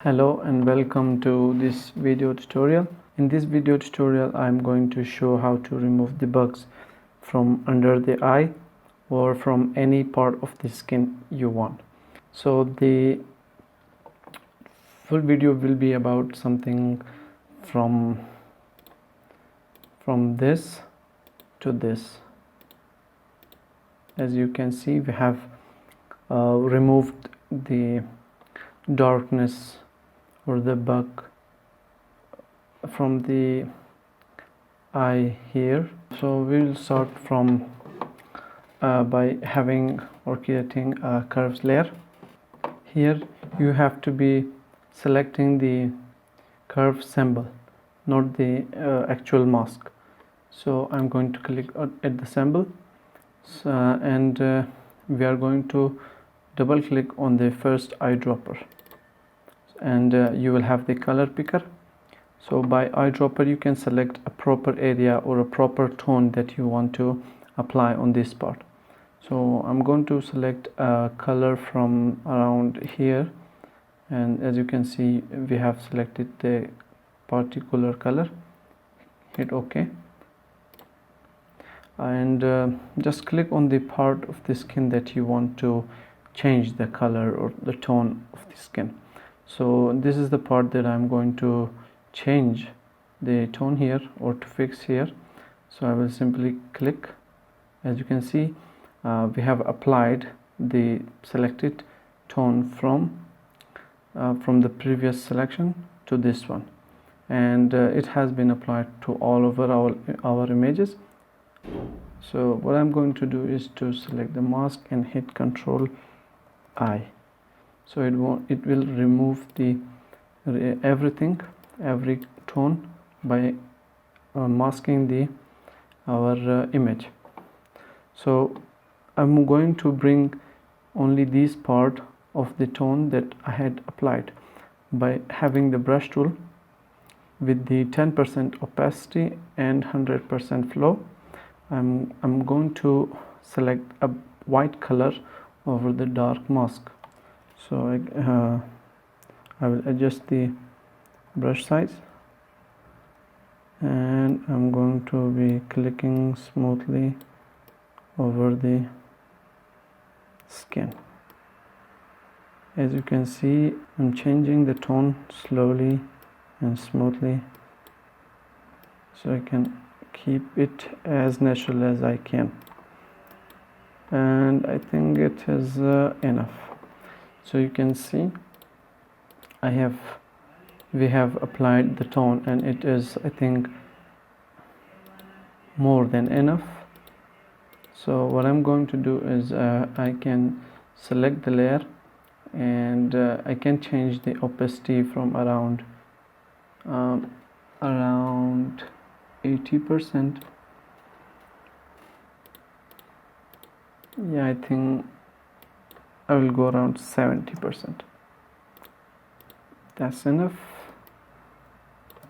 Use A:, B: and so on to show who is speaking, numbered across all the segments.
A: Hello and welcome to this video tutorial. In this video tutorial I'm going to show how to remove the bugs from under the eye or from any part of the skin you want. So the full video will be about something from this to this. As you can see, we have removed the darkness or the bug from the eye here. So we'll start from by having or creating a curves layer. Here you have to be selecting the curve symbol, not the actual mask. So I'm going to click at the symbol, and we are going to double click on the first eyedropper, and you will have the color picker. So by eyedropper you can select a proper area or a proper tone that you want to apply on this part. So I'm going to select a color from around here, and as you can see we have selected the particular color. Hit OK, and just click on the part of the skin that you want to change the color or the tone of the skin. So this is the part that I'm going to change the tone here or to fix here. So I will simply click. As you can see, we have applied the selected tone from the previous selection to this one, and it has been applied to all over our images. So what I'm going to do is to select the mask and hit Control I. So it will remove the every tone by masking our image. So I'm going to bring only this part of the tone that I had applied by having the brush tool with the 10% opacity and 100% flow. I'm going to select a white color over the dark mask. So I will adjust the brush size, and I'm going to be clicking smoothly over the skin. As you can see, I'm changing the tone slowly and smoothly so I can keep it as natural as I can, and I think it is enough. So you can see we have applied the tone, and it is, I think, more than enough. So what I'm going to do is I can select the layer, and I can change the opacity from around 80%. Yeah, I think I will go around 70%. That's enough,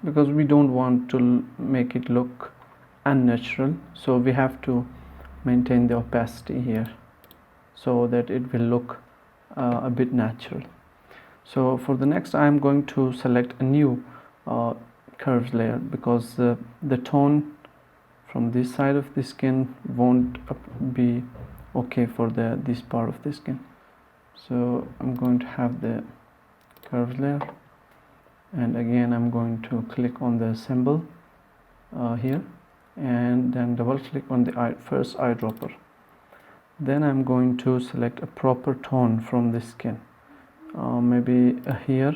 A: because we don't want to make it look unnatural, so we have to maintain the opacity here so that it will look a bit natural. So for the next, I'm going to select a new curves layer, because the tone from this side of the skin won't be okay for this part of the skin. So I'm going to have the curves layer, and again I'm going to click on the symbol here, and then double click on the first eyedropper. Then I'm going to select a proper tone from the skin, maybe here,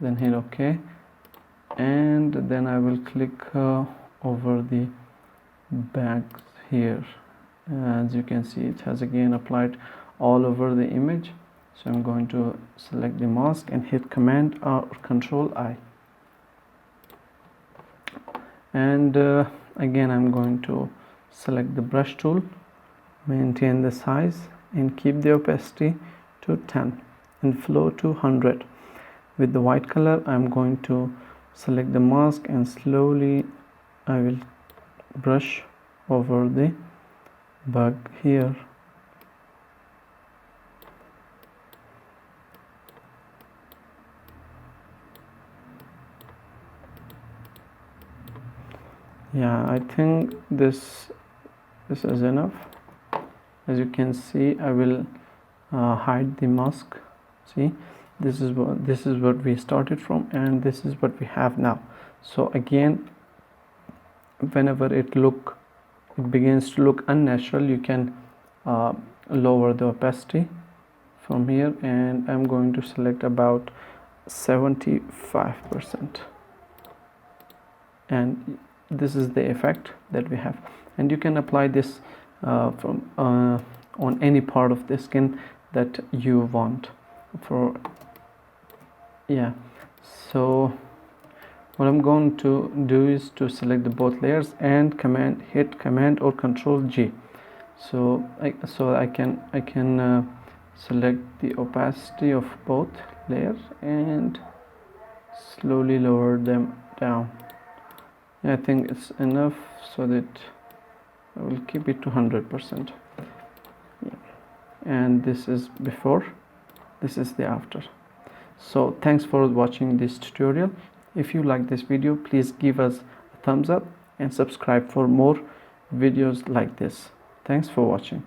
A: then hit OK, and then I will click over the bags here. As you can see, it has again applied all over the image. So I'm going to select the mask and hit Command or Control I, and again I'm going to select the brush tool, maintain the size, and keep the opacity to 10 and flow to 100. With the white color, I'm going to select the mask, and slowly I will brush over the bug here. Yeah, I think this is enough. As you can see, I will hide the mask. See, this is what we started from, and this is what we have now. So again, whenever it begins to look unnatural, you can lower the opacity from here, and I'm going to select about 75%, and this is the effect that we have. And you can apply this from on any part of the skin that you want. For yeah, so what I'm going to do is to select the both layers and hit command or control G. So I can select the opacity of both layers and slowly lower them down. I think it's enough, so that I will keep it to 100%. Yeah. And this is before, this is the after. So thanks for watching this tutorial. If you like this video, please give us a thumbs up and subscribe for more videos like this. Thanks for watching.